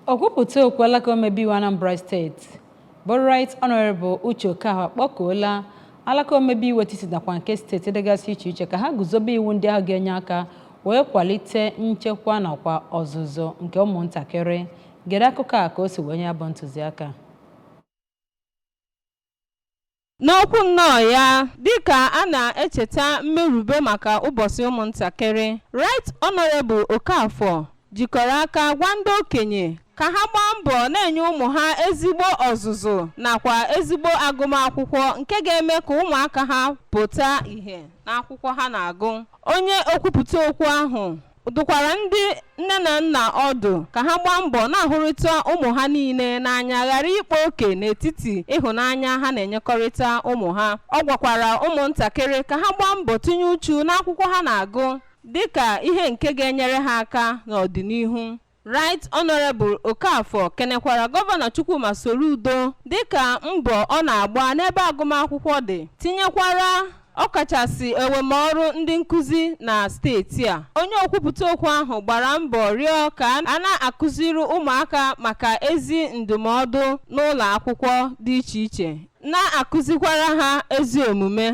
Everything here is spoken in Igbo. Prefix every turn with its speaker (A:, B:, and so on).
A: Okwuputa Okwuala ka Omeiwu Anambra State, bụ Right Honorable Akpoola akpọkuola alaka Omeiwu etiti nakwa nke steeti dịgasị iche iche ka ha guzobe iwu ndị ahụ ga-enye aka wee kwalite nchekwa nakwa ọzụzụ nke ụmụntakịrị. Gere akụkọ a ka o si wee nye abụ ntụziaka.
B: N'okwu nnọọ ya dịka a na-echeta mmerube maka ụbọchị ụmụntakịrị, Right Honorable Okafọ jikọrọ aka gwa ndị okenye ka ha gbaa mbọ na-enye ụmụ ha ezigbo ọzụzụ nakwa ezigbo agụmakwụkwọ nke ga-eme ka ụmụaka ha pụta ihe n'akwụkwọ ha na-agụ. Onye okwupụta okwu ahụ dụkwara ndị nne na nna ọdụ ka ha gbaa mbọ na-ahụrịta ụmụ ha niile n'anya, ghara ịkpa oke n'etiti ịhụnanya ha na-enyekọrịta ụmụ ha. Ọ gwakwara ụmụntakịrị ka ha gbaa mbọ tinye uchu n'akwụkwọ ha na-agụ dịka ihe nke ga-enyere ha aka n'ọdịnihu. Right Honorable Okafọ kenekwara Gọvanọ Chukwuma Soludo dịka mbọ ọ na-agba n'ebe agụmakwụkwọ dị, tinyekwara ọkachasị ewemọrụ ndị nkuzi na steeti a. Onye okwupụta okwu ahụ gbara mbọ rịọ ka a na-akụziri ụmụaka maka ezi ndụmọdụ n'ụlọ akwụkwọ dị iche iche, na-akụzikwara ha ezi omume.